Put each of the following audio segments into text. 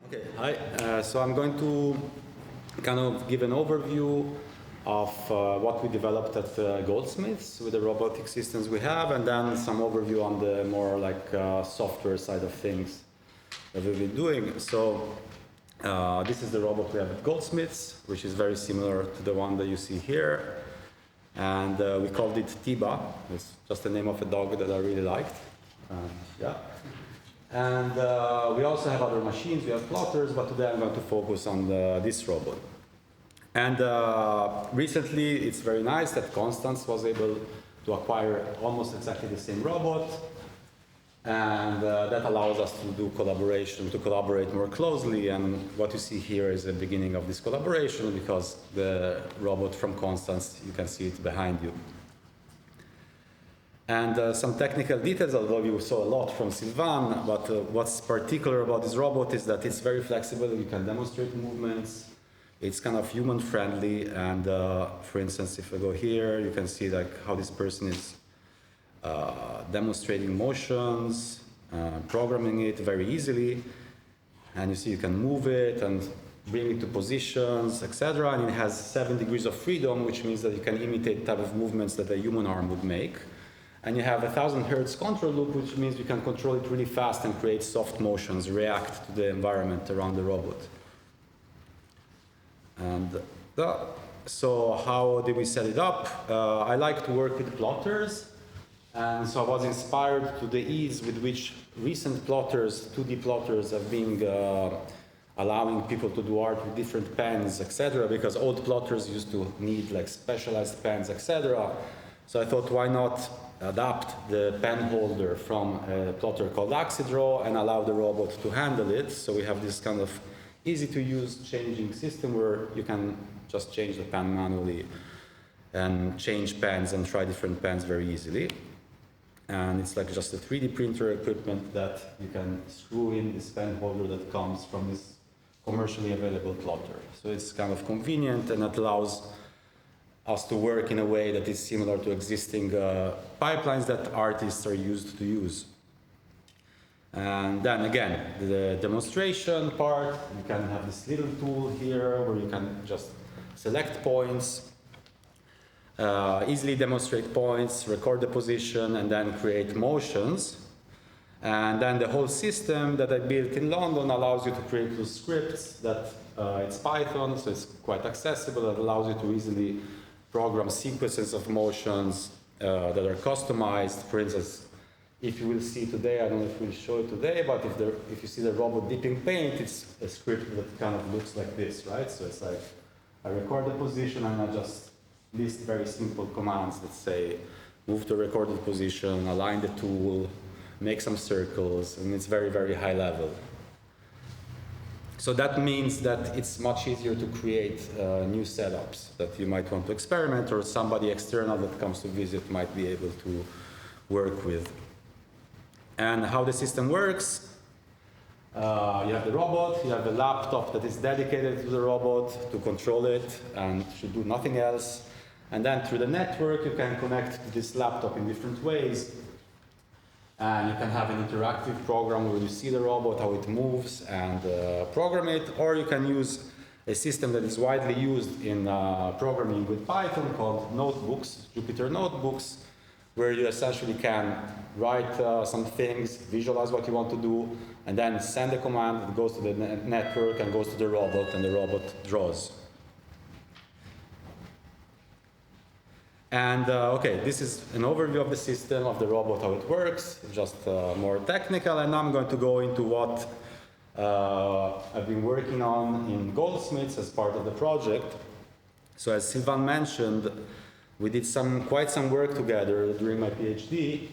Okay, hi. So I'm going to kind of give an overview of what we developed at Goldsmiths with the robotic systems we have, and then some overview on the more like software side of things that we've been doing. So this is the robot we have at Goldsmiths, which is very similar to the one that you see here. And we called it Tiba. It's just the name of a dog that I really liked. Yeah. And we also have other machines, we have plotters, but today I'm going to focus on this robot. And recently, it's very nice that Konstanz was able to acquire almost exactly the same robot. And that allows us to do collaboration, to collaborate more closely. And what you see here is the beginning of this collaboration, because the robot from Konstanz, you can see it behind you. And some technical details, although you saw a lot from Sylvain, but what's particular about this robot is that it's very flexible. You can demonstrate movements. It's kind of human-friendly. And for instance, if I go here, you can see like how this person is demonstrating motions, programming it very easily. And you see you can move it and bring it to positions, etc. And it has 7 degrees of freedom, which means that you can imitate the type of movements that a human arm would make. And you have a 1000 Hertz control loop, which means you can control it really fast and create soft motions, react to the environment around the robot. And so how did we set it up? I like to work with plotters. And so I was inspired to the ease with which recent plotters, 2D plotters, have been allowing people to do art with different pens, etc. Because old plotters used to need like specialized pens, etc. So I thought, why not adapt the pen holder from a plotter called Stroh and allow the robot to handle it. So we have this kind of easy to use changing system where you can just change the pen manually and change pens and try different pens very easily. And it's like just a 3D printer equipment that you can screw in this pen holder that comes from this commercially available plotter. So it's kind of convenient, and it allows us to work in a way that is similar to existing pipelines that artists are used to use. And then again, the demonstration part, you can have this little tool here where you can just select points, easily demonstrate points, record the position, and then create motions. And then the whole system that I built in London allows you to create those scripts that it's Python, so it's quite accessible. It allows you to easily program sequences of motions that are customized. For instance, if you will see today, I don't know if we'll show it today, but if you see the robot dipping paint, it's a script that kind of looks like this, right? So it's like, I record the position and I just list very simple commands that say, move to recorded position, align the tool, make some circles, and it's very, very high level. So that means that it's much easier to create new setups that you might want to experiment, or somebody external that comes to visit might be able to work with. And how the system works, you have the robot, you have a laptop that is dedicated to the robot to control it and should do nothing else. And then through the network, you can connect to this laptop in different ways. And you can have an interactive program where you see the robot, how it moves, and program it. Or you can use a system that is widely used in programming with Python called notebooks, Jupyter notebooks, where you essentially can write some things, visualize what you want to do, and then send a command that goes to the network and goes to the robot, and the robot draws. And okay, this is an overview of the system, of the robot, how it works, just more technical. And now I'm going to go into what I've been working on in Goldsmiths as part of the project. So as Sylvain mentioned, we did quite some work together during my PhD,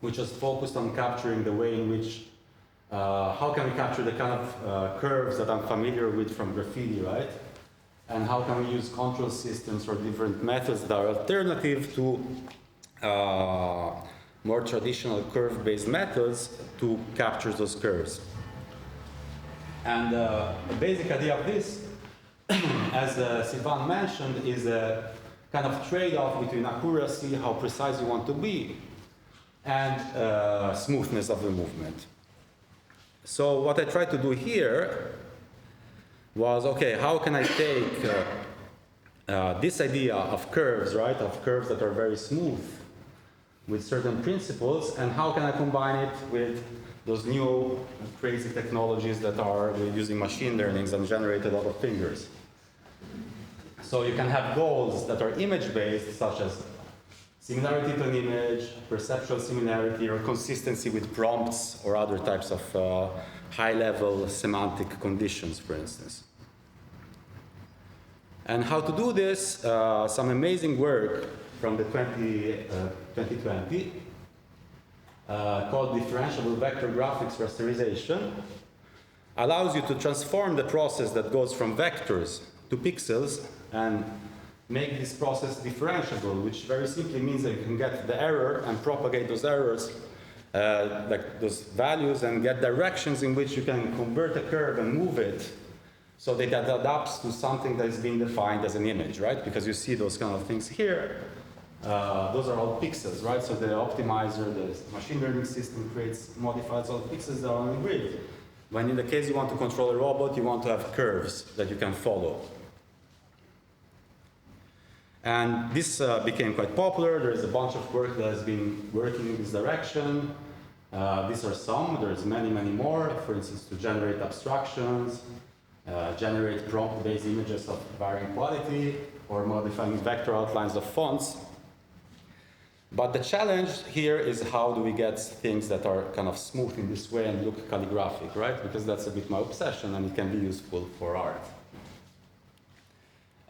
which was focused on capturing the way in which, how can we capture the kind of curves that I'm familiar with from graffiti, right? And how can we use control systems or different methods that are alternative to more traditional curve-based methods to capture those curves. And the basic idea of this, as Sylvain mentioned, is a kind of trade-off between accuracy, how precise you want to be, and smoothness of the movement. So what I tried to do here was, okay, how can I take this idea of curves, right, of curves that are very smooth with certain principles, and how can I combine it with those new crazy technologies that are using machine learnings and generate a lot of fingers. So you can have goals that are image-based, such as similarity to an image, perceptual similarity, or consistency with prompts or other types of high-level semantic conditions, for instance. And how to do this, some amazing work from the 2020 called differentiable vector graphics rasterization allows you to transform the process that goes from vectors to pixels and make this process differentiable, which very simply means that you can get the error and propagate those errors, like those values, and get directions in which you can convert a curve and move it so that it adapts to something that is being defined as an image, right? Because you see those kind of things here. Those are all pixels, right? So the optimizer, the machine learning system modifies all the pixels that are on the grid. When in the case you want to control a robot, you want to have curves that you can follow. And this became quite popular. There's a bunch of work that has been working in this direction. These are some. There's many, many more. For instance, to generate abstractions, generate prompt-based images of varying quality, or modifying vector outlines of fonts. But the challenge here is how do we get things that are kind of smooth in this way and look calligraphic, right? Because that's a bit my obsession, and it can be useful for art.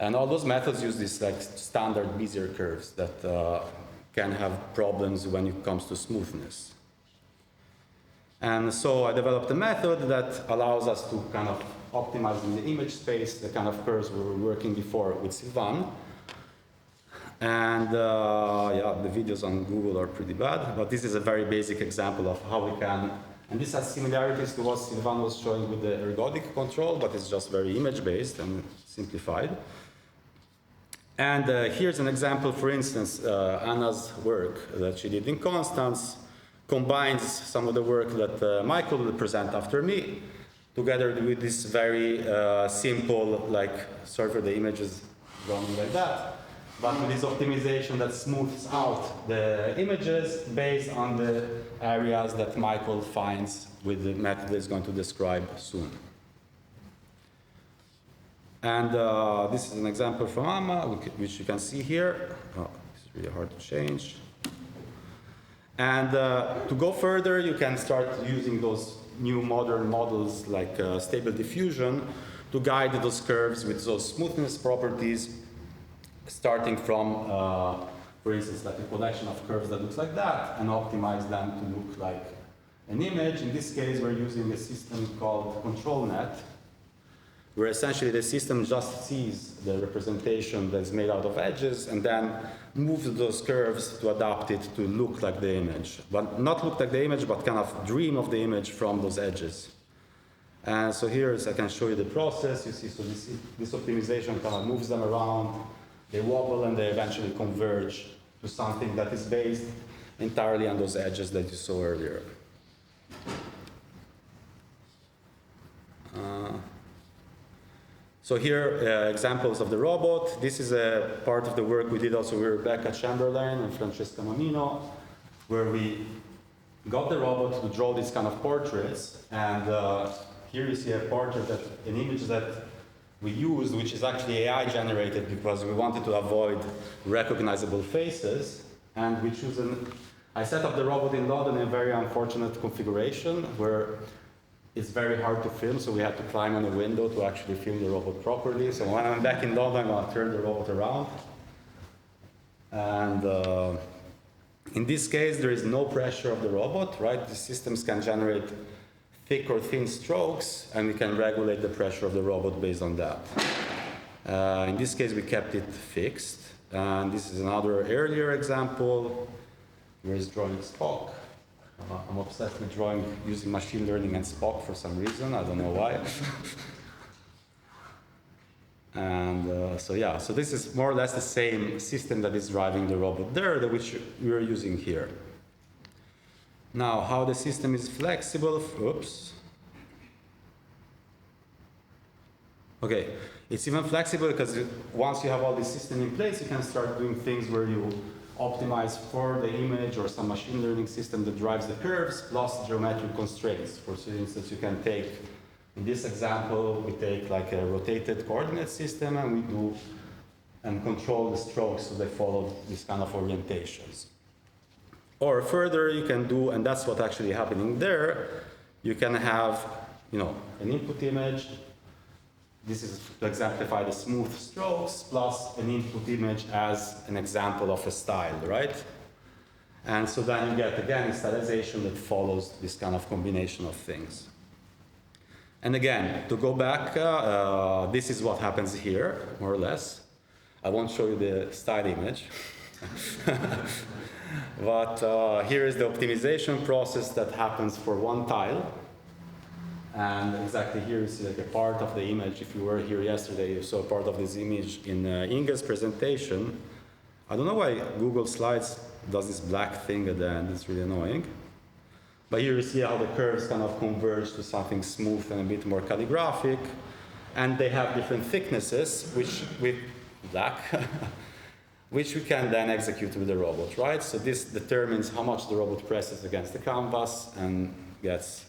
And all those methods use these like standard Bezier curves that can have problems when it comes to smoothness. And so I developed a method that allows us to kind of optimize in the image space the kind of curves we were working before with Sylvain. And yeah, the videos on Google are pretty bad, but this is a very basic example of how we can, and this has similarities to what Sylvain was showing with the ergodic control, but it's just very image-based and simplified. And here's an example, for instance, Anna's work that she did in Konstanz combines some of the work that Michael will present after me, together with this very simple, like, sorry for the images running like that, but with this optimization that smooths out the images based on the areas that Michael finds with the method he's going to describe soon. And this is an example from Amma, which you can see here. Oh, it's really hard to change. And to go further, you can start using those new modern models like stable diffusion to guide those curves with those smoothness properties, starting from, for instance, like a collection of curves that looks like that, and optimize them to look like an image. In this case, we're using a system called control net, where essentially the system just sees the representation that's made out of edges and then moves those curves to adapt it to look like the image. But not look like the image, but kind of dream of the image from those edges. And so here I can show you the process. You see, so this optimization kind of moves them around. They wobble and they eventually converge to something that is based entirely on those edges that you saw earlier. So here, examples of the robot. This is a part of the work we did also with Rebecca Chamberlain and Francesca Monino, where we got the robot to draw these kind of portraits. And here you see a portrait, an image that we used, which is actually AI generated because we wanted to avoid recognizable faces. And we choose I set up the robot in London in a very unfortunate configuration where it's very hard to film, so we had to climb on a window to actually film the robot properly. So when I'm back in London, I'm going to turn the robot around. And in this case, there is no pressure of the robot, right? The systems can generate thick or thin strokes, and we can regulate the pressure of the robot based on that. In this case, we kept it fixed. And this is another earlier example where it's drawing Spock. I'm obsessed with drawing using machine learning and Spock for some reason. I don't know why. And so yeah, so this is more or less the same system that is driving the robot there, which we are using here. Now, how the system is flexible. Oops. Okay, it's even flexible because once you have all this system in place, you can start doing things where you optimize for the image or some machine learning system that drives the curves plus geometric constraints. For instance, you can take, in this example, we take like a rotated coordinate system and we do and control the strokes so they follow this kind of orientations. Or further, you can do, and that's what's actually happening there, you can have, you know, an input image. This is to exemplify the smooth strokes plus an input image as an example of a style, right? And so then you get, again, a stylization that follows this kind of combination of things. And again, to go back, this is what happens here, more or less. I won't show you the style image. But here is the optimization process that happens for one tile. And exactly here you see like a part of the image. If you were here yesterday, you saw part of this image in Inge's presentation. I don't know why Google Slides does this black thing at the end. It's really annoying. But here you see how the curves kind of converge to something smooth and a bit more calligraphic. And they have different thicknesses, which with black, which we can then execute with the robot, right? So this determines how much the robot presses against the canvas and gets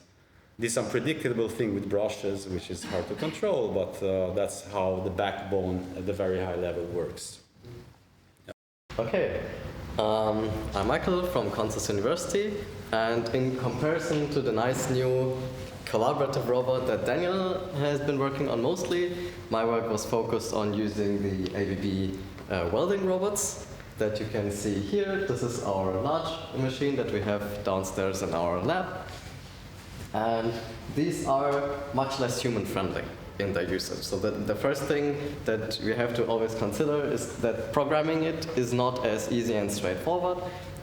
this unpredictable thing with brushes, which is hard to control, but that's how the backbone at the very high level works. Yeah. Okay, I'm Michael from Konstanz University, and in comparison to the nice new collaborative robot that Daniel has been working on mostly, my work was focused on using the ABB welding robots that you can see here. This is our large machine that we have downstairs in our lab. And these are much less human-friendly in their usage. So the first thing that we have to always consider is that programming it is not as easy and straightforward,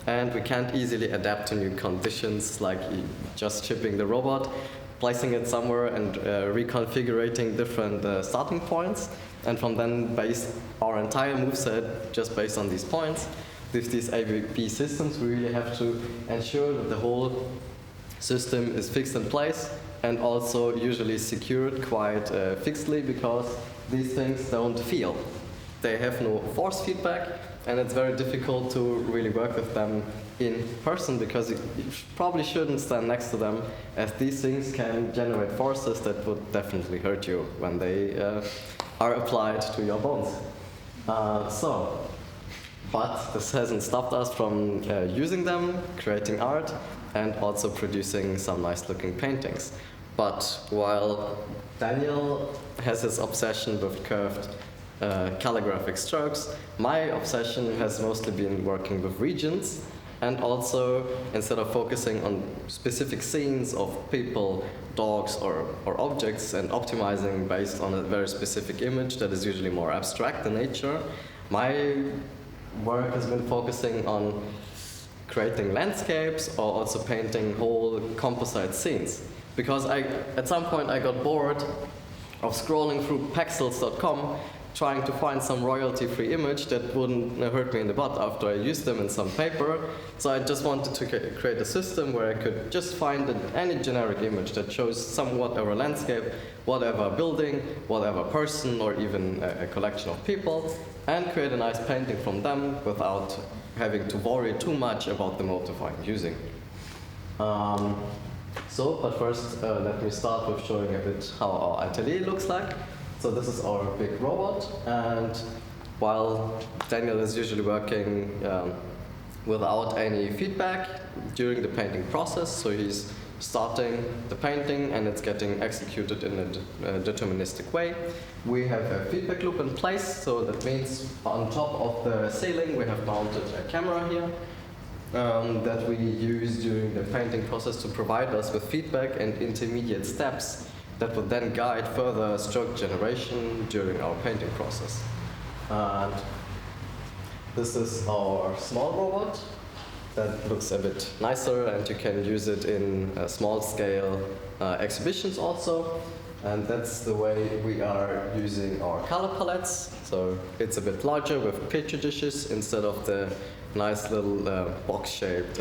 and we can't easily adapt to new conditions like just shipping the robot, placing it somewhere and reconfiguring different starting points, and from then base our entire moveset just based on these points. With these ABB systems, we really have to ensure that the whole system is fixed in place and also usually secured quite fixedly, because these things don't feel. They have no force feedback, and it's very difficult to really work with them in person because you probably shouldn't stand next to them, as these things can generate forces that would definitely hurt you when they are applied to your bones. But this hasn't stopped us from using them, creating art, and also producing some nice looking paintings. But while Daniel has his obsession with curved calligraphic strokes, my obsession has mostly been working with regions, and also instead of focusing on specific scenes of people, dogs, or objects and optimizing based on a very specific image that is usually more abstract in nature, my work has been focusing on creating landscapes or also painting whole composite scenes. Because at some point I got bored of scrolling through pexels.com trying to find some royalty-free image that wouldn't hurt me in the butt after I used them in some paper. So I just wanted to create a system where I could just find any generic image that shows somewhat of a landscape, whatever building, whatever person, or even a collection of people, and create a nice painting from them without having to worry too much about the motif I'm using. But first, let me start with showing a bit how our atelier looks like. So this is our big robot, and while Daniel is usually working without any feedback during the painting process, so he's starting the painting and it's getting executed in a deterministic way. We have a feedback loop in place, so that means on top of the ceiling we have mounted a camera here that we use during the painting process to provide us with feedback and intermediate steps that would then guide further stroke generation during our painting process. And this is our small robot that looks a bit nicer, and you can use it in small scale exhibitions also. And that's the way we are using our color palettes. So it's a bit larger with petri dishes instead of the nice little box shaped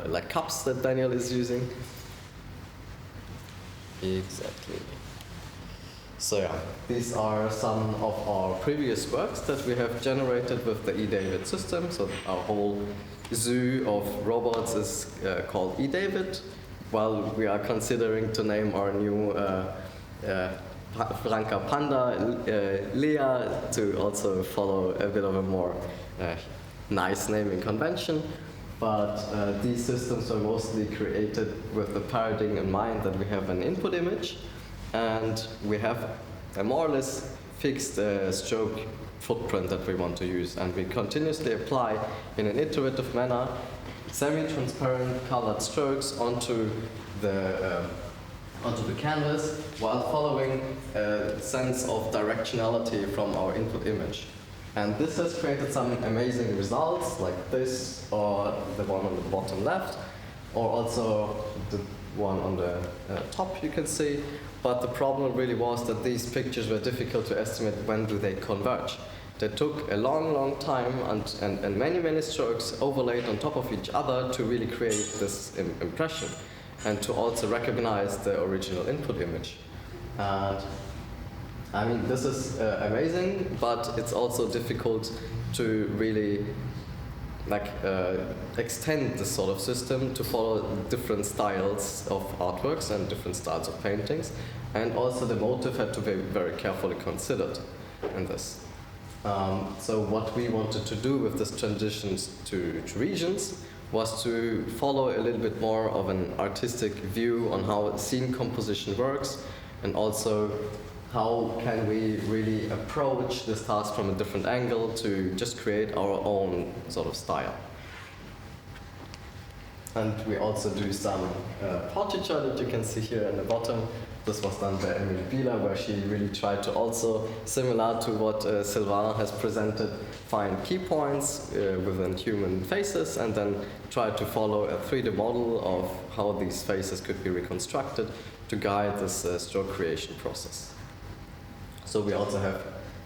like cups that Daniel is using. Exactly. So yeah, these are some of our previous works that we have generated with the eDavid system. So our whole zoo of robots is called eDavid, while we are considering to name our new Franca Panda, Leah, to also follow a bit of a more nice naming convention. But these systems are mostly created with the paradigm in mind that we have an input image and we have a more or less fixed stroke footprint that we want to use. And we continuously apply in an iterative manner semi-transparent colored strokes onto the canvas while following a sense of directionality from our input image. And this has created some amazing results like this, or the one on the bottom left, or also the one on the top you can see. But the problem really was that these pictures were difficult to estimate when do they converge. They took a long time and many strokes overlaid on top of each other to really create this impression and to also recognize the original input image. And I mean, this is amazing, but it's also difficult to really extend this sort of system to follow different styles of artworks and different styles of paintings. And also the motive had to be very carefully considered in this. So what we wanted to do with this transitions to regions was to follow a little bit more of an artistic view on how scene composition works, and also how can we really approach this task from a different angle to just create our own sort of style. And we also do some portraiture that you can see here in the bottom. This was done by Emily Bieler, where she really tried to also, similar to what Sylvain has presented, find key points within human faces and then try to follow a 3D model of how these faces could be reconstructed to guide this stroke creation process. So we also have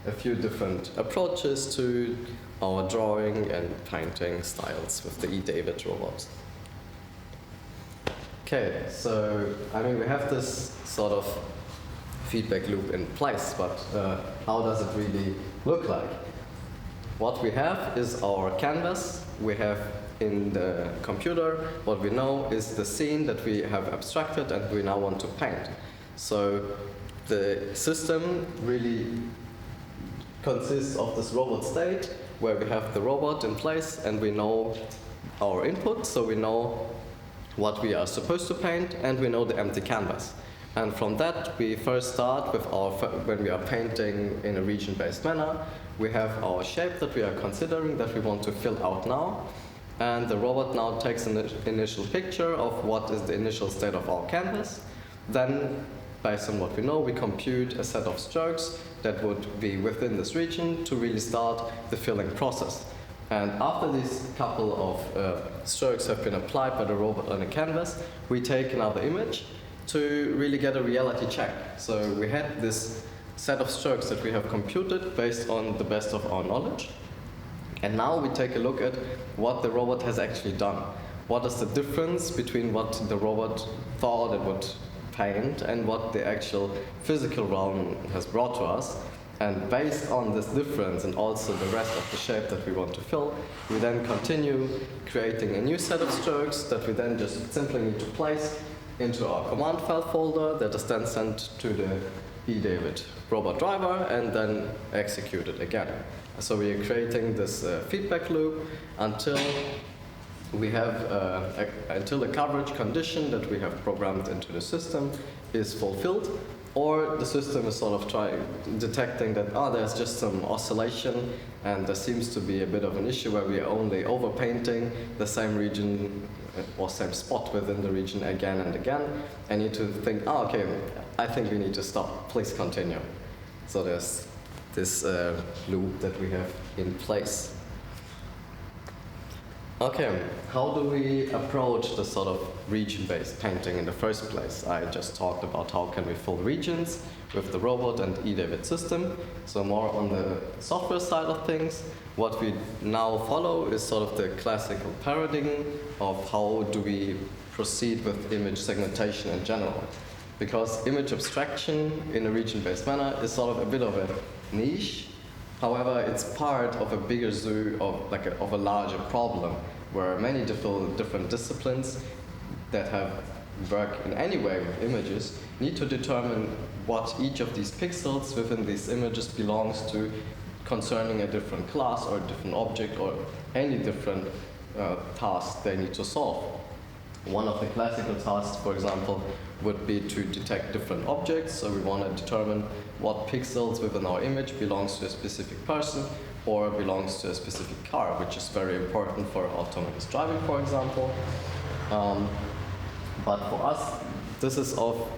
a few different approaches to our drawing and painting styles with the eDavid robot. Okay, so I mean we have this sort of feedback loop in place, but how does it really look like? What we have is our canvas. We have in the computer what we know is the scene that we have abstracted and we now want to paint. So the system really consists of this robot state where we have the robot in place and we know our input, so we know what we are supposed to paint and we know the empty canvas. And from that we first start with when we are painting in a region-based manner, we have our shape that we are considering that we want to fill out now. And the robot now takes an initial picture of what is the initial state of our canvas. Then, based on what we know, we compute a set of strokes that would be within this region to really start the filling process. And after these couple of strokes have been applied by the robot on a canvas, we take another image to really get a reality check. So we had this set of strokes that we have computed based on the best of our knowledge. And now we take a look at what the robot has actually done. What is the difference between what the robot thought it would paint and what the actual physical realm has brought to us. And based on this difference and also the rest of the shape that we want to fill, we then continue creating a new set of strokes that we then just simply need to place into our command file folder that is then sent to the eDavid robot driver and then executed again. So we are creating this feedback loop until we have until the coverage condition that we have programmed into the system is fulfilled, or the system is sort of detecting that there's just some oscillation and there seems to be a bit of an issue where we are only overpainting the same region or same spot within the region again and again. I need to think, okay, I think we need to stop, please continue. So there's this loop that we have in place. Okay, how do we approach the sort of region-based painting in the first place? I just talked about how can we fill regions with the robot and eDavid system. So more on the software side of things, what we now follow is sort of the classical paradigm of how do we proceed with image segmentation in general. because image abstraction in a region-based manner is sort of a bit of a niche. However, it's part of a bigger zoo of a larger problem where many different disciplines that have work in any way with images need to determine what each of these pixels within these images belongs to concerning a different class or a different object or any different task they need to solve. One of the classical tasks, for example, would be to detect different objects. So we want to determine what pixels within our image belongs to a specific person or belongs to a specific car, which is very important for autonomous driving, for example. But for us, this is of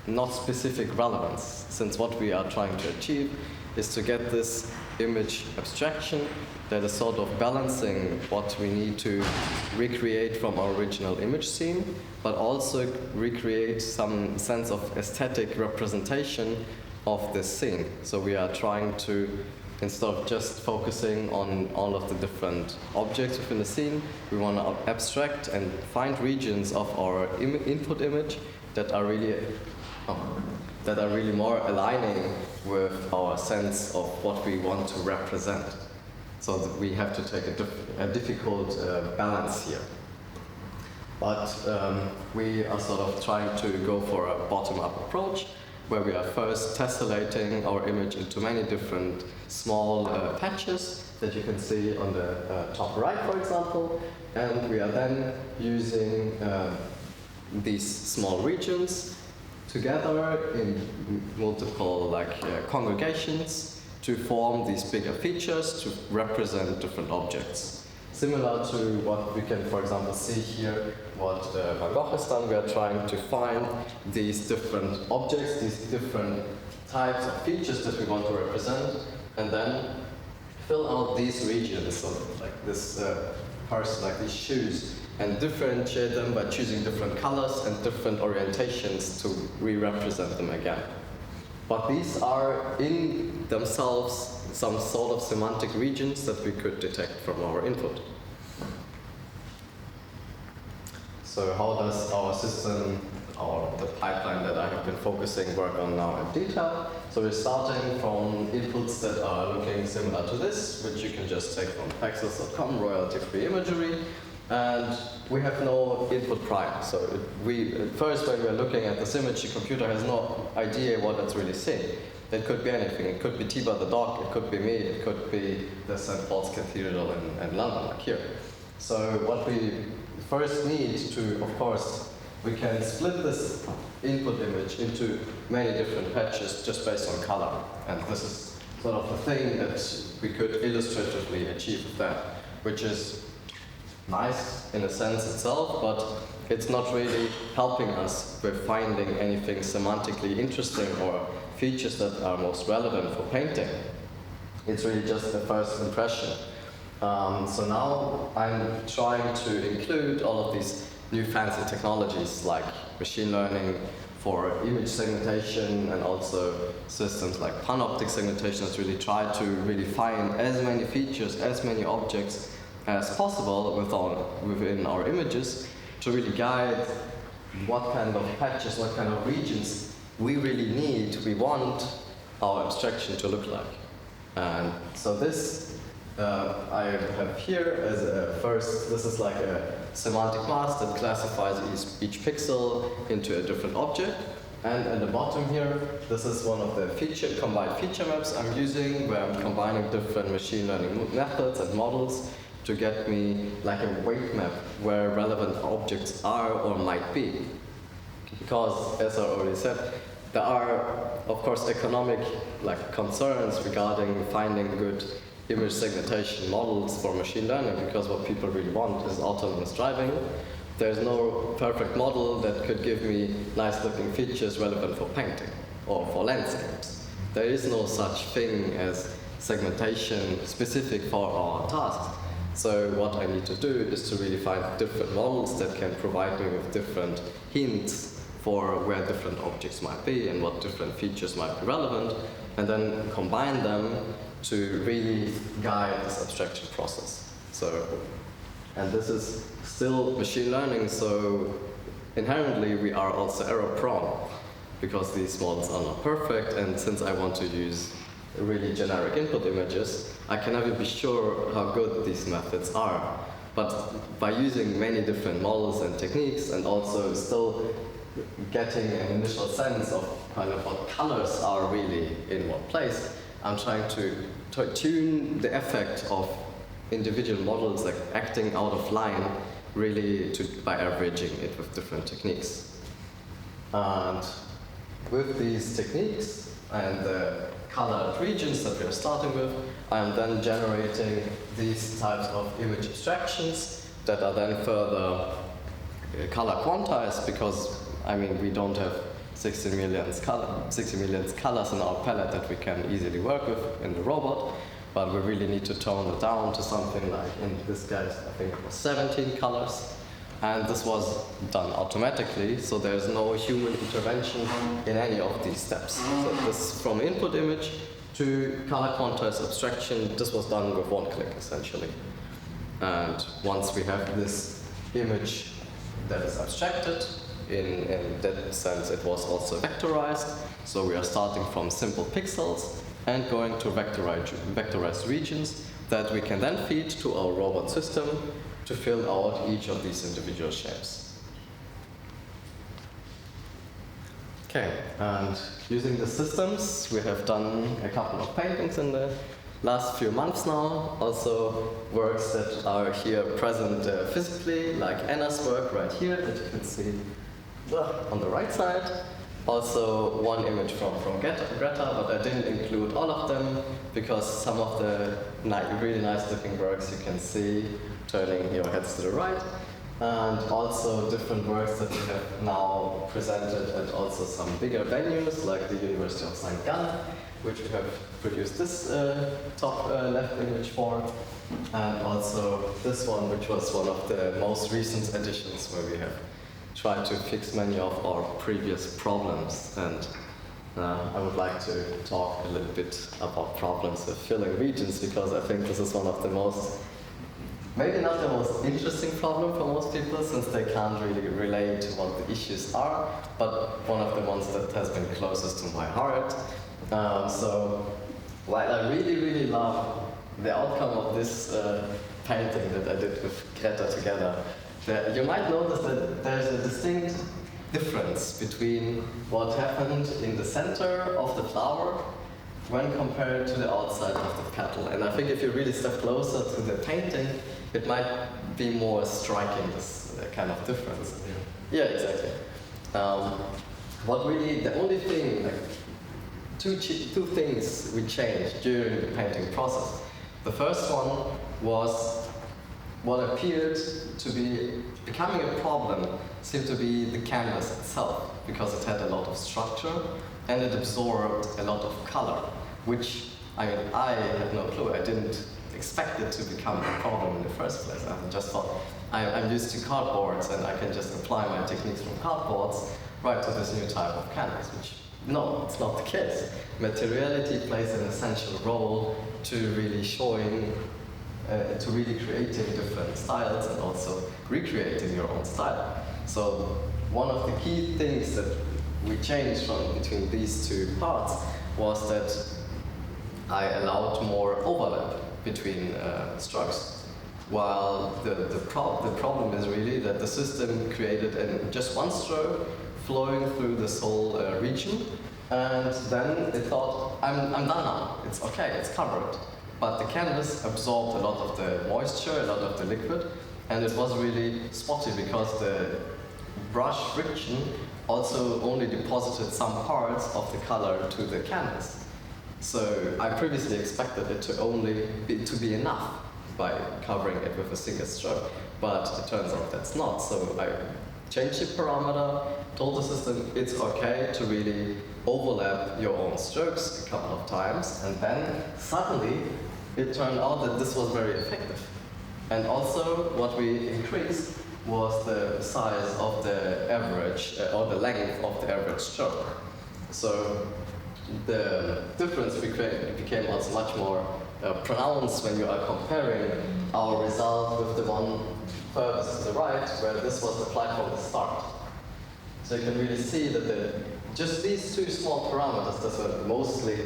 not specific relevance, since what we are trying to achieve is to get this image abstraction that is sort of balancing what we need to recreate from our original image scene, but also recreate some sense of aesthetic representation of this scene. So we are trying to, instead of just focusing on all of the different objects within the scene, we want to abstract and find regions of our input image that are really more aligning with our sense of what we want to represent. So that we have to take a difficult balance here. But we are sort of trying to go for a bottom-up approach, where we are first tessellating our image into many different small patches that you can see on the top right, for example. And we are then using these small regions together in multiple congregations to form these bigger features to represent different objects. Similar to what we can, for example, see here, what Van Gogh has done. We are trying to find these different objects, these different types of features that we want to represent, and then fill out these regions, so like this person, like these shoes, and differentiate them by choosing different colors and different orientations to re-represent them again. But these are in themselves some sort of semantic regions that we could detect from our input. So how does our system, or the pipeline that I have been focusing work on now in detail? So we're starting from inputs that are looking similar to this, which you can just take from Paxos.com, royalty-free imagery. And we have no input prior. So first when we're looking at this image, the computer has no idea what it's really seeing. It could be anything. It could be Tiba the dog, it could be me, it could be the St. Paul's Cathedral in London, like here. So what we first need to, of course, we can split this input image into many different patches just based on color. And this is sort of the thing that we could illustratively achieve with that, which is nice in a sense itself, but it's not really helping us with finding anything semantically interesting or features that are most relevant for painting. It's really just the first impression. So now I'm trying to include all of these new fancy technologies like machine learning for image segmentation, and also systems like panoptic segmentation that really try to really find as many features, as many objects as possible within our images to really guide what kind of patches, what kind of regions we really need, we want our abstraction to look like. And so this I have here as a first, this is like a semantic mask that classifies each pixel into a different object. And at the bottom here, this is one of the combined feature maps I'm using, where I'm combining different machine learning methods and models to get me like a weight map where relevant objects are or might be. Because, as I already said, there are, of course, economic concerns regarding finding good image segmentation models for machine learning, because what people really want is autonomous driving. There's no perfect model that could give me nice looking features relevant for painting or for landscapes. There is no such thing as segmentation specific for our tasks. So what I need to do is to really find different models that can provide me with different hints for where different objects might be and what different features might be relevant, and then combine them to really guide this abstraction process. And this is still machine learning, so inherently we are also error prone. because these models are not perfect, and since I want to use really generic input images, I can never be sure how good these methods are. But by using many different models and techniques, and also still getting an initial sense of kind of what colors are really in what place, I'm trying to tune the effect of individual models like acting out of line really by averaging it with different techniques. And with these techniques and the colored regions that we are starting with, I am then generating these types of image abstractions that are then further color quantized, because I mean we don't have 60 million colors in our palette that we can easily work with in the robot, but we really need to tone it down to something like, in this case I think it was 17 colors. And this was done automatically, so there's no human intervention in any of these steps. So this, from input image to color quantized abstraction, this was done with one click essentially. And once we have this image that is abstracted, in that sense it was also vectorized, so we are starting from simple pixels and going to vectorized regions that we can then feed to our robot system to fill out each of these individual shapes. Okay, and using the systems, we have done a couple of paintings in the last few months now. Also works that are here present physically, like Anna's work right here that you can see on the right side. Also one image from Greta, but I didn't include all of them because some of the really nice looking works you can see turning your heads to the right, and also different works that we have now presented at also some bigger venues like the University of St. Gallen, which we have produced this top left image for, and also this one, which was one of the most recent editions where we have tried to fix many of our previous problems. And I would like to talk a little bit about problems with filling regions, because I think this is one of the most, maybe not the most interesting problem for most people, since they can't really relate to what the issues are, but one of the ones that has been closest to my heart. So while I really love the outcome of this painting that I did with Greta together, you might notice that there's a distinct difference between what happened in the center of the flower when compared to the outside of the petal. And I think if you really step closer to the painting, it might be more striking, this kind of difference. Yeah, exactly. What really, the only thing, like two things we changed during the painting process. The first one was what appeared to be becoming a problem seemed to be the canvas itself, because it had a lot of structure and it absorbed a lot of color, which I had no clue. I didn't expect it to become a problem in the first place. I just thought, I'm used to cardboards and I can just apply my techniques from cardboards right to this new type of canvas, which, no, it's not the case. Materiality plays an essential role to really showing, to really creating different styles and also recreating your own style. So one of the key things that we changed from between these two parts was that I allowed more overlap between strokes. While the problem is really that the system created just one stroke flowing through this whole region, and then it thought, I'm done now, it's okay, it's covered. But the canvas absorbed a lot of the moisture, a lot of the liquid, and it was really spotty because the brush friction also only deposited some parts of the color to the canvas. So I previously expected it to only be enough by covering it with a single stroke, but it turns out that's not. So I changed the parameter, told the system it's okay to really overlap your own strokes a couple of times, and then suddenly it turned out that this was very effective. And also what we increased was the size of the average, or the length of the average stroke. So the difference became also much more pronounced when you are comparing our result with the one furthest to the right, where this was applied from the start. So you can really see that just these two small parameters that were mostly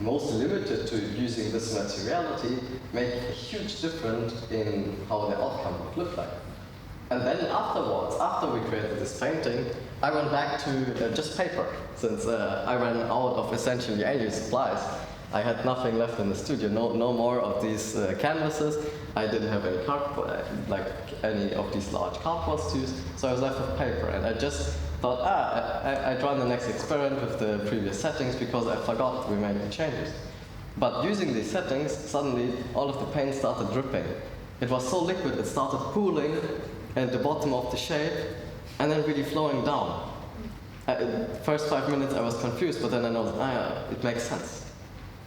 most limited to using this materiality make a huge difference in how the outcome would look like. And then afterwards, after we created this painting, I went back to just paper, since I ran out of essentially any supplies. I had nothing left in the studio, no more of these canvases. I didn't have any cardboard, like any of these large cardboards to use, so I was left with paper. And I just thought, I'd run the next experiment with the previous settings because I forgot we made the changes. But using these settings, suddenly all of the paint started dripping. It was so liquid, it started pooling at the bottom of the shape and then really flowing down. First 5 minutes I was confused, but then I noticed, it makes sense.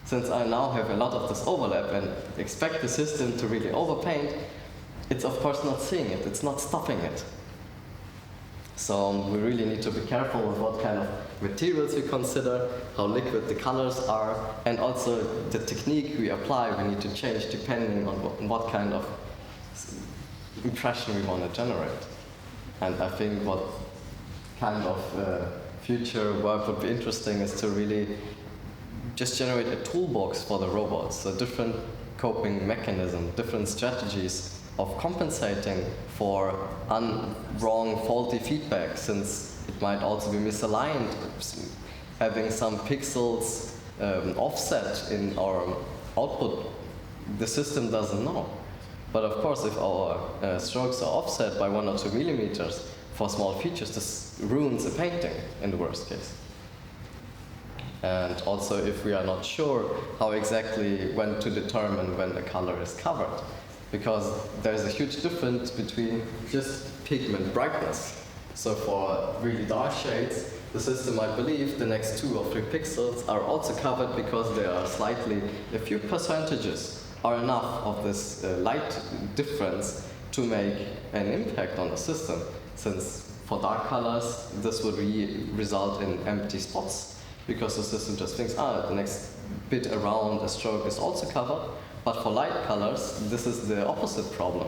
Since I now have a lot of this overlap and expect the system to really overpaint, it's of course not seeing it, it's not stopping it. So we really need to be careful with what kind of materials we consider, how liquid the colors are, and also the technique we apply we need to change depending on what kind of impression we want to generate. And I think what kind of future work would be interesting is to really just generate a toolbox for the robots, so different coping mechanisms, different strategies of compensating for wrong, faulty feedback, since it might also be misaligned, having some pixels offset in our output. The system doesn't know. But of course, if our strokes are offset by 1 or 2 millimeters for small features, this ruins a painting in the worst case. And also if we are not sure how exactly when to determine when the color is covered, because there's a huge difference between just pigment brightness. So for really dark shades, the system might believe the next 2 or 3 pixels are also covered because they are slightly, a few percentages are enough of this light difference to make an impact on the system, since for dark colors this would result in empty spots because the system just thinks, the next bit around a stroke is also covered. But for light colors, this is the opposite problem.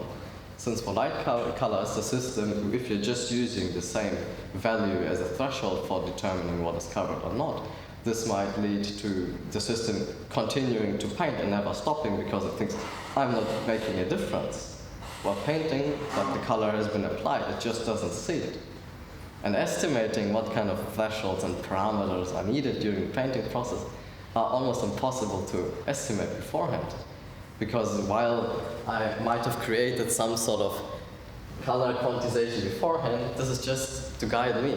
Since for light colors, the system, if you're just using the same value as a threshold for determining what is covered or not, this might lead to the system continuing to paint and never stopping because it thinks, I'm not making a difference. While painting, that the color has been applied, it just doesn't see it. And estimating what kind of thresholds and parameters are needed during the painting process are almost impossible to estimate beforehand. Because while I might have created some sort of color quantization beforehand, this is just to guide me.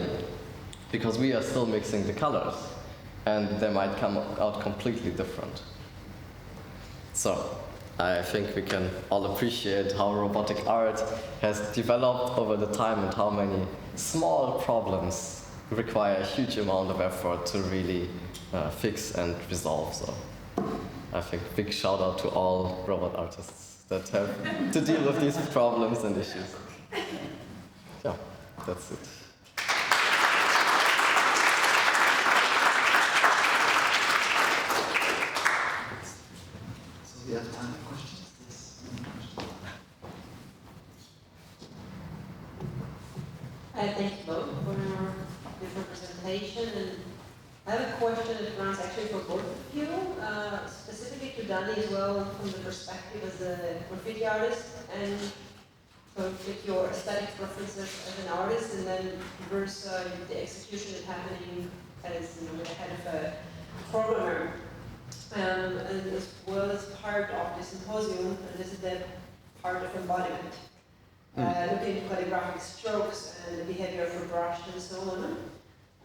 Because we are still mixing the colors, and they might come out completely different. So, I think we can all appreciate how robotic art has developed over the time and how many small problems require a huge amount of effort to really fix and resolve. So I think big shout out to all robot artists that have to deal with these problems and issues. Yeah, that's it. So we have time for questions. Thank you both for your different presentation. And I have a question that runs actually for both of you, specifically to Danny as well, from the perspective as a graffiti artist, and so with your aesthetic preferences as an artist, and then versus the execution that's happening as with the head of a programmer. And as well as part of the symposium, and this is the part of embodiment. Looking at calligraphic strokes and the behavior of a brush and so on.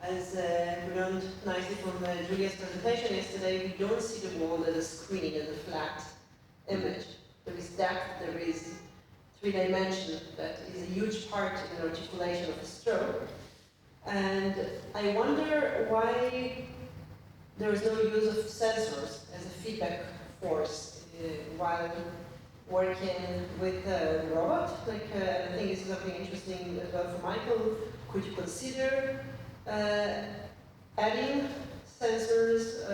As we learned nicely from Julia's presentation yesterday, we don't see the world as a screen, as a flat image. There is depth, there is 3-dimension, that is a huge part in the articulation of a stroke. And I wonder why there is no use of sensors as a feedback force while working with a robot. I think this is something interesting as well for Michael. Could you consider adding sensors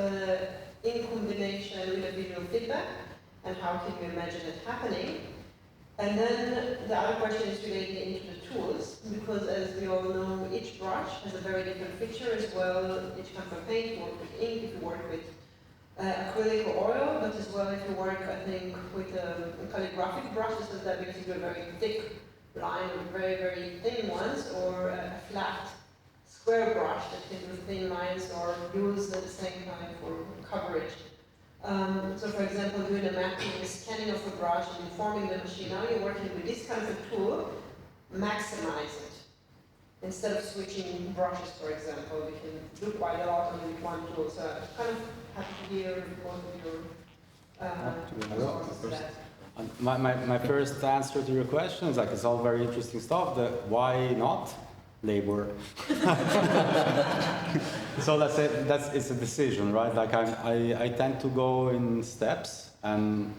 in combination with a visual feedback? And how can you imagine it happening? And then the other question is related into the tools, because as we all know, each brush has a very different feature as well. Each kind of paint, you work with ink, if you work with acrylic or oil, but as well if you work, I think, with calligraphic brushes, so that basically a very thick line and very, very thin ones, or a flat square brush that can do thin lines or use at the same time for coverage. So for example, doing a mapping, scanning of a brush and informing the machine, now you're working with this kind of a tool, maximize it. Instead of switching brushes, for example, we can do quite a lot with one tool. So I'm kind of happy to hear both of your responses to that. My first answer to your question is like, it's all very interesting stuff. Why not labor? So let's say it's a decision, right? Like I tend to go in steps, and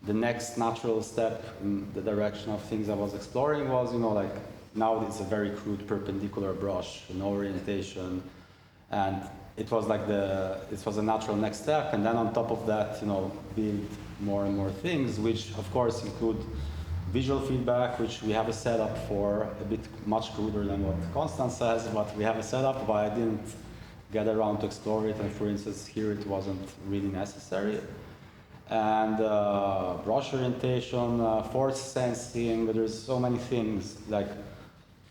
the next natural step in the direction of things I was exploring was, like now it's a very crude perpendicular brush, no orientation, and it was like it was a natural next step, and then on top of that, build more and more things, which of course include visual feedback, which we have a setup for, a bit much cruder than what Konstanz says, but we have a setup, but I didn't get around to explore it, and for instance here it wasn't really necessary. And brush orientation, force sensing, there's so many things. Like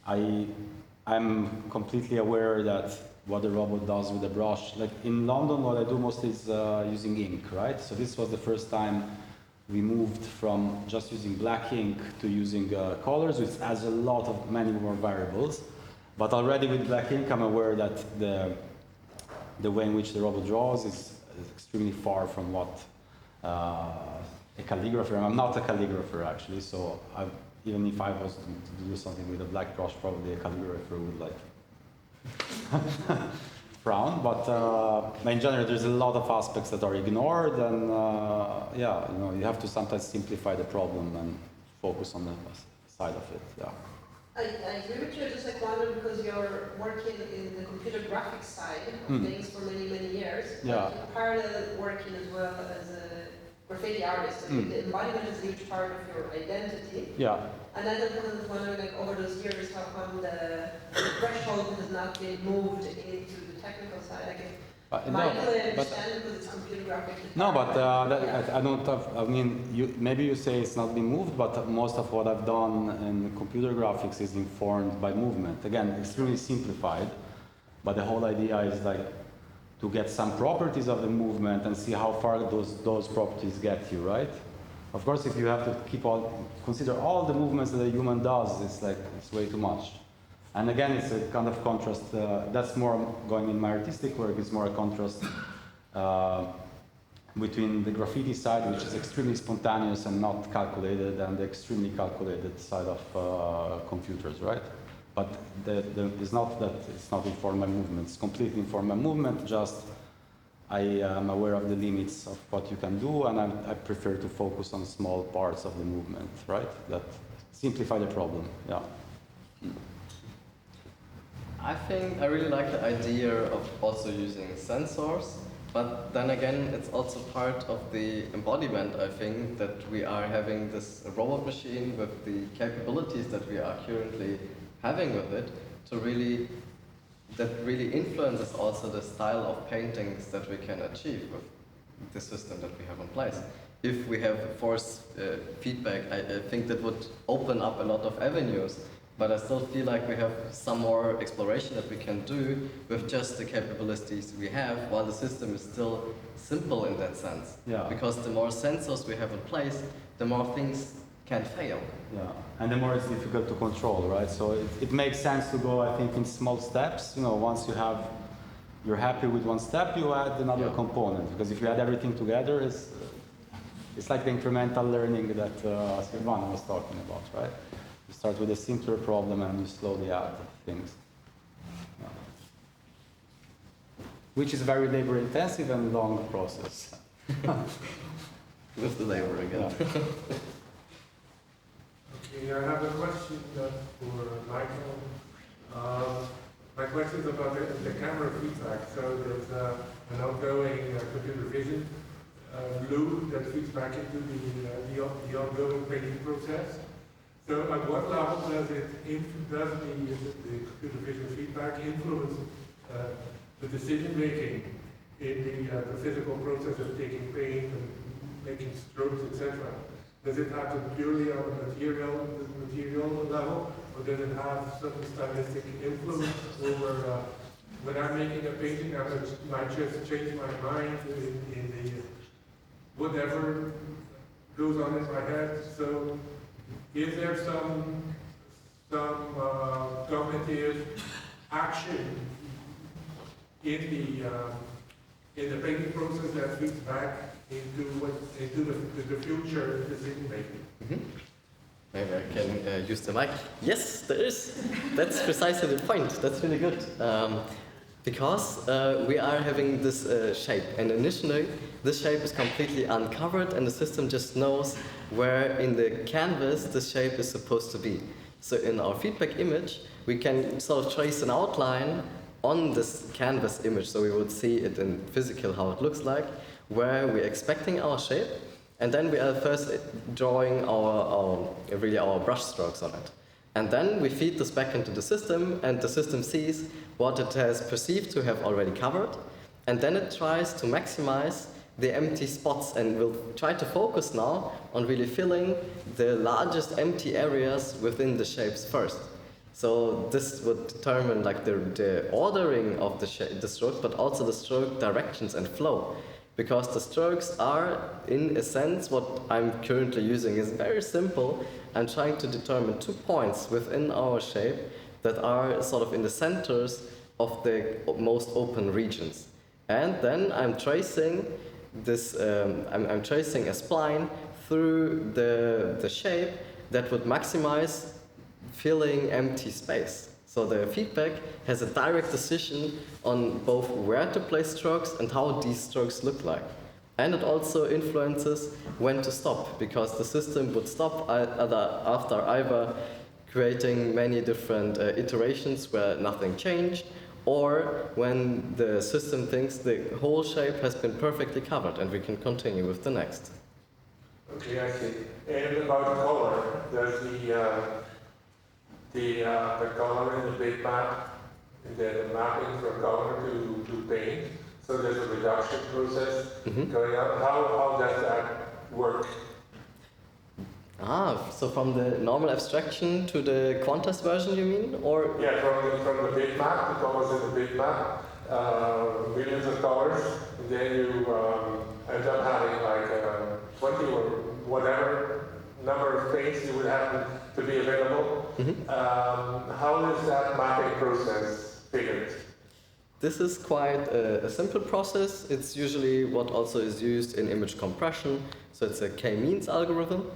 I'm completely aware that what the robot does with the brush. Like in London, what I do mostly is using ink, right? So this was the first time we moved from just using black ink to using colors, which adds many more variables. But already with black ink, I'm aware that the way in which the robot draws is extremely far from what a calligrapher. I'm not a calligrapher actually, so even if I was to do something with a black brush, probably a calligrapher would like frown. But in general, there's a lot of aspects that are ignored, and you have to sometimes simplify the problem and focus on the side of it. Yeah. I agree with you. Just like wonder, because you're working in the computer graphics side of things for many, many years. Yeah. But you're parallel working as well as a graffiti artist. So the embodiment is a huge part of your identity. Yeah. And then I'm wondering, like, over those years, how come the threshold has not been moved into the technical side? Like, mindfully I understand because it's computer graphics. No, but I don't have, maybe you say it's not been moved, but most of what I've done in computer graphics is informed by movement. Again, extremely simplified, but the whole idea is like to get some properties of the movement and see how far those properties get you, right? Of course, if you have to consider all the movements that a human does, it's way too much. And again, it's a kind of contrast. That's more going in my artistic work. It's more a contrast between the graffiti side, which is extremely spontaneous and not calculated, and the extremely calculated side of computers, right? But it's not that it's not informed by movement. It's completely informed by movement. Just I am aware of the limits of what you can do, and I prefer to focus on small parts of the movement, right? That simplify the problem. Yeah. I think I really like the idea of also using sensors, but then again, it's also part of the embodiment, I think, that we are having this robot machine with the capabilities that we are currently having with it that really influences also the style of paintings that we can achieve with the system that we have in place. If we have force feedback, I think that would open up a lot of avenues. But I still feel like we have some more exploration that we can do with just the capabilities we have, while the system is still simple in that sense. Yeah. Because the more sensors we have in place, the more things can fail. Yeah, and the more it's difficult to control, right? So it makes sense to go, I think, in small steps. Once you're happy with one step, you add another component. Because if you add everything together, it's like the incremental learning that Silvana was talking about, right? You start with a simpler problem and you slowly add things. Yeah. Which is very labor intensive and long process. With the labor again. Yeah. Okay, I have a question for Michael. My question is about the camera feedback. So there's an ongoing computer vision loop that feeds back into the ongoing painting process. So at what level does does the computer vision feedback influence the decision making in the physical process of taking paint and making strokes, etc.? Does it happen purely on a material level, or does it have some stylistic influence over when I'm making a painting? I might just change my mind in the whatever goes on in my head. So, is there some cognitive action in the painting process that feeds back into the future decision making? Mm-hmm. Maybe I can use the mic. Yes, there is. That's precisely the point. That's really good. Because we are having this shape, and initially this shape is completely uncovered, and the system just knows where in the canvas this shape is supposed to be. So in our feedback image, we can sort of trace an outline on this canvas image, so we would see it in physical how it looks like, where we're expecting our shape, and then we are first drawing our brush strokes on it. And then we feed this back into the system, and the system sees what it has perceived to have already covered, and then it tries to maximize the empty spots and will try to focus now on really filling the largest empty areas within the shapes first. So this would determine like the ordering of the strokes, but also the stroke directions and flow. Because the strokes are, in a sense, what I'm currently using is very simple. I'm trying to determine 2 points within our shape that are sort of in the centers of the most open regions. And then I'm tracing this, I'm tracing a spline through the shape that would maximize filling empty space. So the feedback has a direct decision on both where to place strokes and how these strokes look like. And it also influences when to stop, because the system would stop after either creating many different iterations where nothing changed, or when the system thinks the whole shape has been perfectly covered and we can continue with the next. Okay, I see. And about color, there's the color in the bitmap, the mapping from color to paint. So there's a reduction process going on. How does that work? So from the normal abstraction to the quantized version, you mean? Or yeah, from the bitmap, the colors in the bitmap, millions of colors, and then you end up having like 20 or whatever number of paints you would have to be available. How is that mapping process figured? This is quite a simple process. It's usually what also is used in image compression. So it's a k-means algorithm.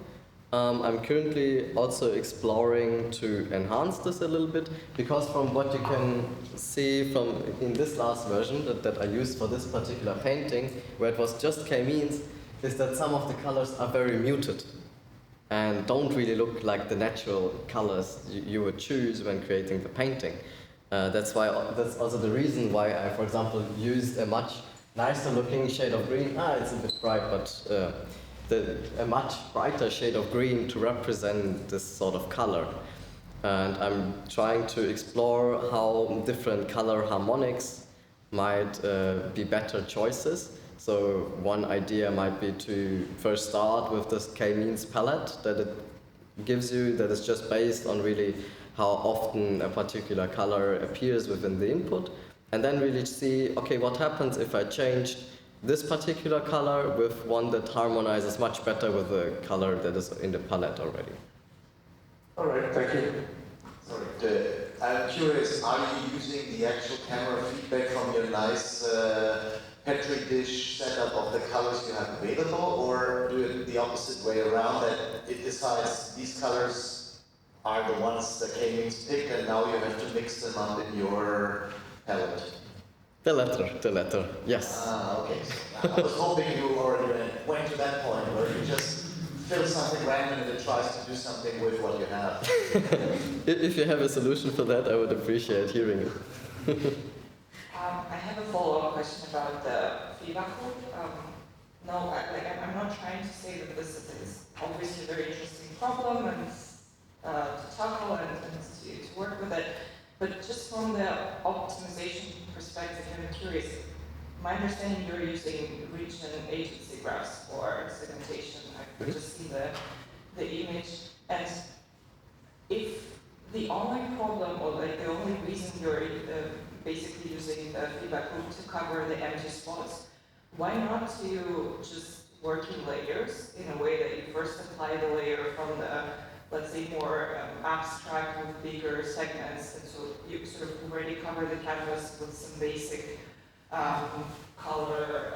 I'm currently also exploring to enhance this a little bit, because from what you can see from in this last version that I used for this particular painting, where it was just k-means, is that some of the colors are very muted and don't really look like the natural colors you would choose when creating the painting. That's also the reason why I, for example, used a much nicer looking shade of green. It's a bit bright, but a much brighter shade of green to represent this sort of color. And I'm trying to explore how different color harmonics might be better choices. So one idea might be to first start with this k-means palette that it gives you, that is just based on really how often a particular color appears within the input, and then really see, okay, what happens if I change this particular color with one that harmonizes much better with the color that is in the palette already. All right, thank you. Sorry, I'm curious, are you using the actual camera feedback from your nice Petri dish setup of the colors you have available, or do it the opposite way around, that it decides these colors are the ones that k-means pick and now you have to mix them up in your palette? The latter, yes. Okay. So I was hoping you already went to that point where you just fill something random and it tries to do something with what you have. If you have a solution for that, I would appreciate hearing it. I have a follow-up question about the feedback loop. I'm not trying to say that this is obviously a very interesting problem and tackle and to work with it. But just from the optimization perspective, I'm curious. My understanding you're using region agency graphs for segmentation. I've just seen the image. And if the only problem, or like the only reason you're basically using the feedback loop to cover the empty spots, why not to just work in layers in a way that you first apply the layer from the, let's say, more abstract with bigger segments, and so you sort of already cover the canvas with some basic color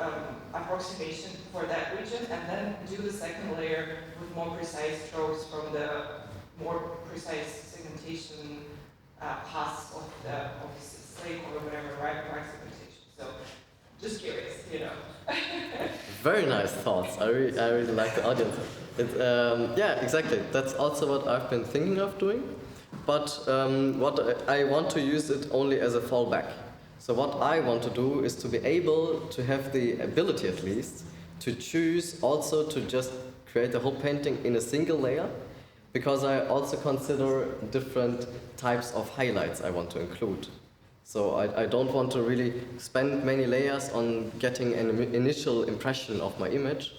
approximation for that region, and then do the second layer with more precise strokes from the more precise segmentation paths of the slate or whatever, right segmentation. So just curious, you know. Very nice thoughts. I really like the audience. Yeah, exactly. That's also what I've been thinking of doing. But what I want to use it only as a fallback. So what I want to do is to be able to have the ability, at least, to choose also to just create the whole painting in a single layer, because I also consider different types of highlights I want to include. So I don't want to really spend many layers on getting an initial impression of my image,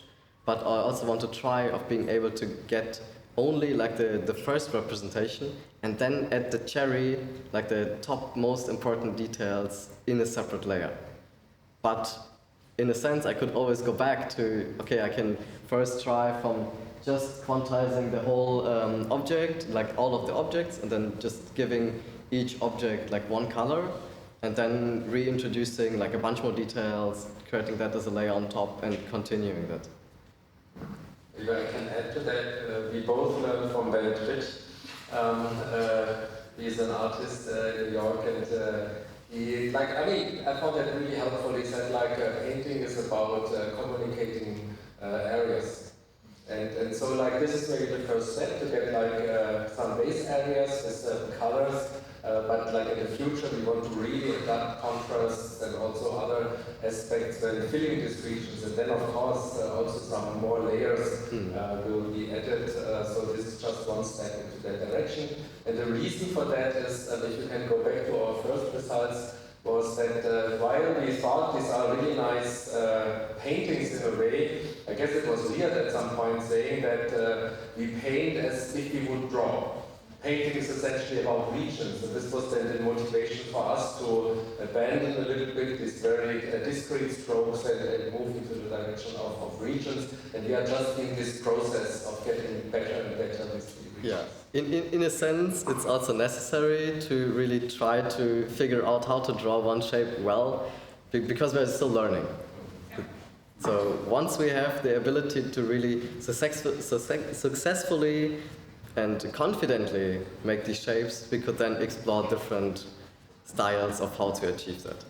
but I also want to try of being able to get only like the first representation, and then add the cherry, like the top most important details in a separate layer. But in a sense, I could always go back to, okay, I can first try from just quantizing the whole object, like all of the objects, and then just giving each object like one color, and then reintroducing like a bunch more details, creating that as a layer on top, and continuing that. If I can add to that, we both learned from Ben Tritt. He's an artist in New York, and he, like, I mean, I found that really helpful. He said, like, painting is about communicating areas. And so, like, this is maybe the first step to get, like, some base areas with certain colors. But like in the future, we want to really adapt contrasts and also other aspects when filling these regions. And then, of course, also some more layers will be added. So this is just one step into that direction. And the reason for that is, if you can go back to our first results, was that while we thought these are really nice paintings in a way, I guess it was weird at some point saying that we paint as if we would draw. Painting is essentially about regions, and this was then the motivation for us to abandon a little bit these very discrete strokes and move into the direction of regions. And we are just in this process of getting better and better with the regions. Yeah, in a sense, it's also necessary to really try to figure out how to draw one shape well, because we're still learning. So once we have the ability to really successfully and confidently make these shapes, we could then explore different styles of how to achieve that.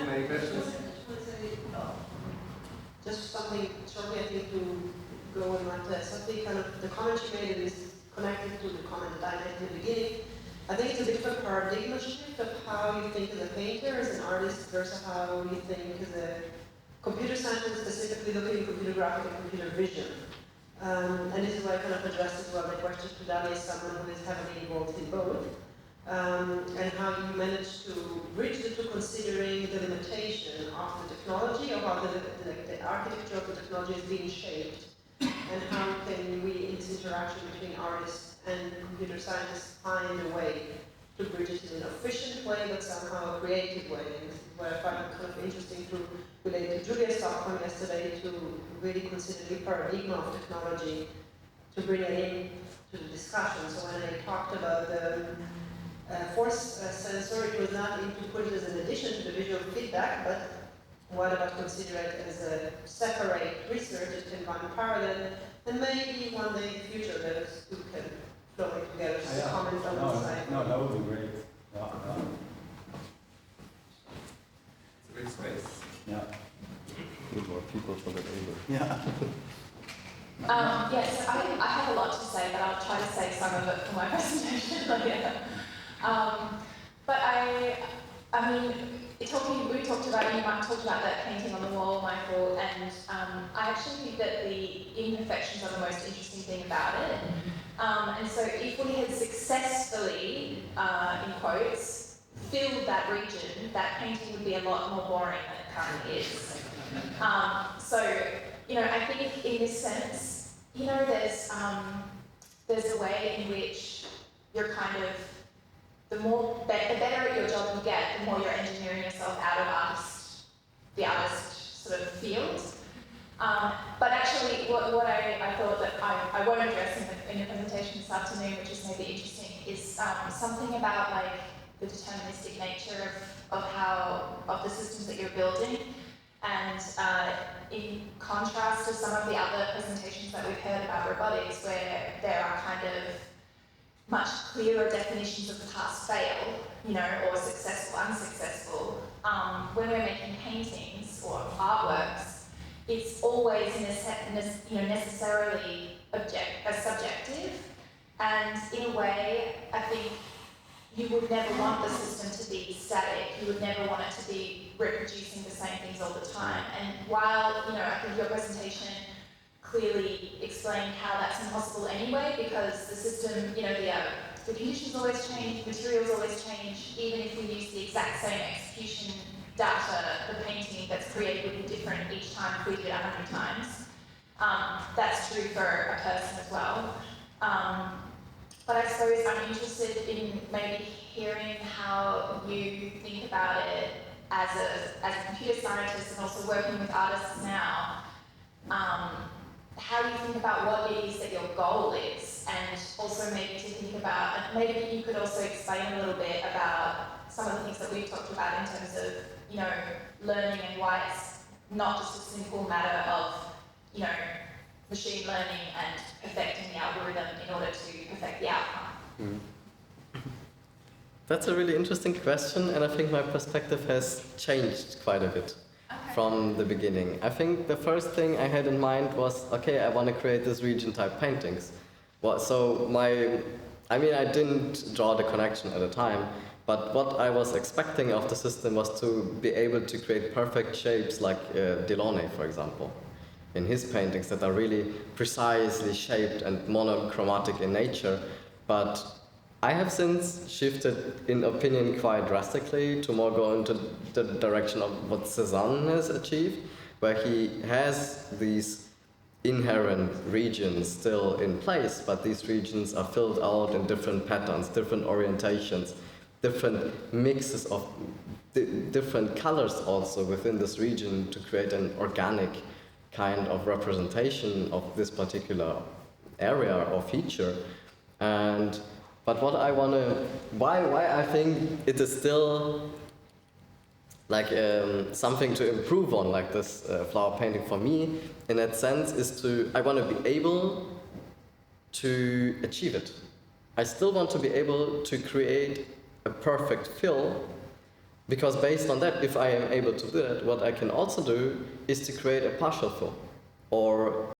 Any questions? Just something shortly, I think, to go on like that. Something kind of, the comment you made is connected to the comment that I made in the beginning. I think it's a bit of a paradigm shift of how you think as a painter, as an artist, versus how you think as a computer scientist, specifically looking at computer graphic and computer vision. And this is why I kind of addressed as well the question to Dani as someone who is heavily involved in both. And how you manage to bridge the two, considering the limitation of the technology, of how the architecture of the technology is being shaped, and how can we, in this interaction between artists and computer scientists, find a way to bridge it in an efficient way, but somehow a creative way. And this is what I find kind of interesting to relate to Julia's talk from yesterday, to really consider the paradigm of technology, to bring it in to the discussion. So when I talked about the force sensor, it was not to put it as an addition to the visual feedback, but what about consider it as a separate research that can run parallel, and maybe one day in the future those two can flow together. Just a comment on the side. No, that would be great. Yeah. It's a big space. Yeah. Need more people for the table. Yeah. Yes, I have a lot to say, but I'll try to save some of it for my presentation later. But I mean, we talked about, you might talked about that painting on the wall, Michael, and I actually think that the imperfections are the most interesting thing about it. And so if we had successfully, in quotes, filled that region, that painting would be a lot more boring than it currently is. So, you know, I think in this sense, you know, there's a way in which you're kind of, the better at your job you get, the more you're engineering yourself out of the artist sort of field. But actually, what I thought that I won't address in the presentation this afternoon, which is maybe interesting, is something about like the deterministic nature of the systems that you're building. And in contrast to some of the other presentations that we've heard about robotics, where there are kind of much clearer definitions of the pass fail, you know, or successful, unsuccessful. When we're making paintings or artworks, it's always necessarily subjective, and in a way, I think you would never want the system to be static. You would never want it to be reproducing the same things all the time. And while, you know, I think your presentation clearly explained how that's impossible anyway, because the system, you know, the conditions always change, materials always change, even if we use the exact same execution data, the painting that's created would be different each time if we did it 100 times. That's true for a person as well. But I suppose I'm interested in maybe hearing how you think about it as a computer scientist and also working with artists now. How do you think about what it is that your goal is, and also maybe to think about, and maybe you could also explain a little bit about some of the things that we've talked about in terms of, you know, learning and why it's not just a simple matter of, you know, machine learning and perfecting the algorithm in order to perfect the outcome. That's a really interesting question, and I think my perspective has changed quite a bit from the beginning. I think the first thing I had in mind was, okay, I want to create this region type paintings. Well, so I didn't draw the connection at the time, but what I was expecting of the system was to be able to create perfect shapes like Delaunay, for example, in his paintings that are really precisely shaped and monochromatic in nature. But I have since shifted in opinion quite drastically to more go into the direction of what Cézanne has achieved, where he has these inherent regions still in place, but these regions are filled out in different patterns, different orientations, different mixes of different colors also within this region to create an organic kind of representation of this particular area or feature. But what I want to, why I think it is still like something to improve on, like this flower painting for me, in that sense, is I want to be able to achieve it. I still want to be able to create a perfect fill, because based on that, if I am able to do that, what I can also do is to create a partial fill, or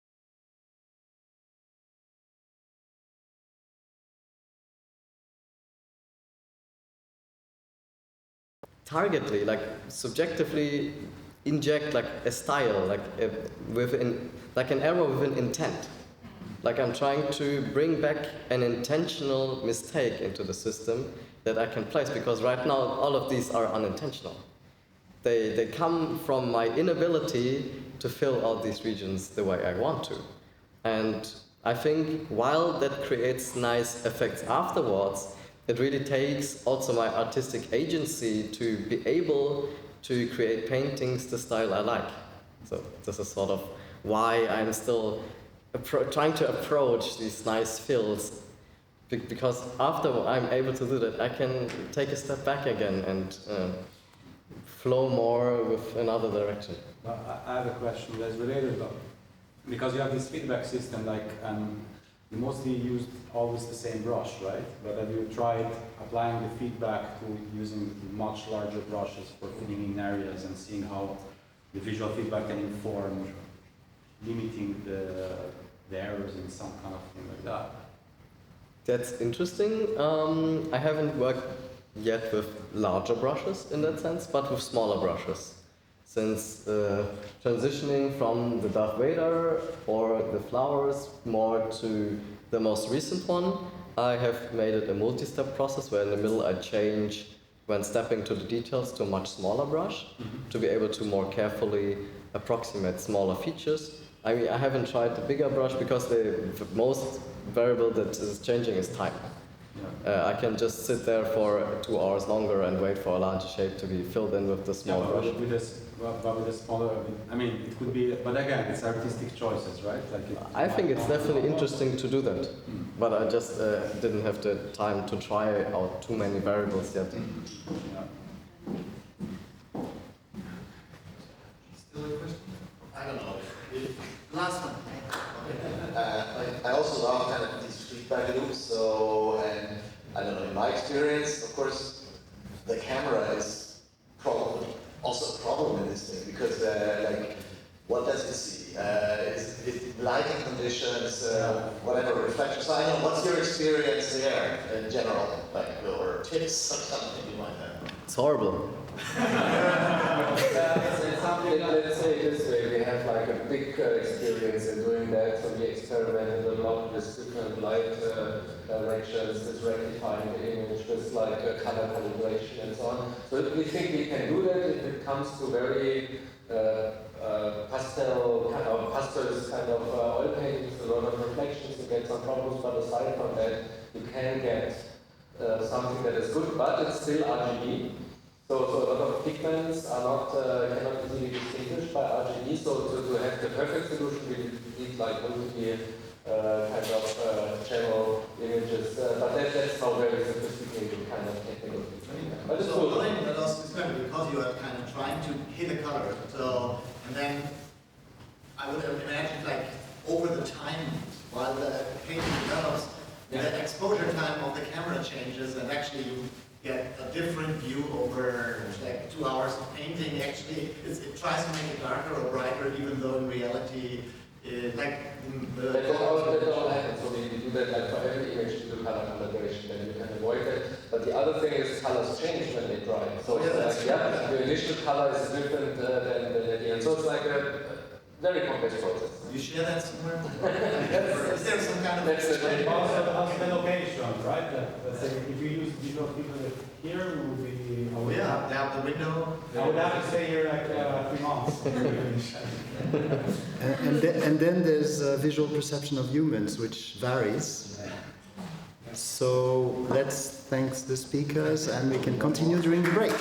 targetly, like subjectively inject like a style, like an arrow with an intent. Like I'm trying to bring back an intentional mistake into the system that I can place, because right now all of these are unintentional. They come from my inability to fill out these regions the way I want to. And I think while that creates nice effects afterwards, it really takes also my artistic agency to be able to create paintings the style I like. So this is sort of why I'm still trying to approach these nice fills, because after I'm able to do that, I can take a step back again and flow more with another direction. I have a question that's related, because you have this feedback system, like you mostly used always the same brush, right? But have you tried applying the feedback to using much larger brushes for filling in areas and seeing how the visual feedback can inform limiting the errors in some kind of thing like that? That's interesting. I haven't worked yet with larger brushes in that sense, but with smaller brushes. Since transitioning from the Darth Vader or the flowers more to the most recent one, I have made it a multi-step process where in the middle I change, when stepping to the details, to a much smaller brush to be able to more carefully approximate smaller features. I mean, I haven't tried the bigger brush because the most variable that is changing is time. I can just sit there for 2 hours longer and wait for a larger shape to be filled in with the small brush. With a smaller, I mean, it could be, but again, it's artistic choices, right? I think it's definitely interesting to do that, but I just didn't have the time to try out too many variables yet. Still a question? I don't know. Last one. I also love kind of these feedback loops. So, and I don't know, in my experience, of course, the camera is probably also a problem in this thing because, like, what does it see? Is it lighting conditions, whatever, reflections? So I don't know, what's your experience there in general, like, or tips or something you might have? It's horrible. Let's say it this way, we have like a big experience in doing that, so we experimented a lot with different light directions, with rectifying the image, with like color calibration and so on. So we think we can do that if it comes to very pastel kind of oil paintings, a lot of reflections, you get some problems, but aside from that, you can get something that is good, but it's still RGB. So a lot of pigments are not cannot easily distinguished by RGB. So to have the perfect solution, we need like multiple kind of channel images. But that's not very sophisticated kind of technical. But it's cool. I think that was described because you are kind of trying to hit a color. So and then I would imagine like over the time while the painting develops, the exposure time of the camera changes, and actually you get a different view over like 2 hours of painting. Actually, it tries to make it darker or brighter, even though in reality, like that all happens. So we do that like for every image to do color calibration, then you can avoid that. But the other thing is colors change when they dry. So it's like the initial color is different than the end. So it's like a very complex process. You share that somewhere? Is there some kind of... Also the location, right? Let's say if you use visual people here, we would be... they have the window. I would have to stay here like 3 months. and then there's visual perception of humans, which varies. So let's thank the speakers, and we can continue during the break.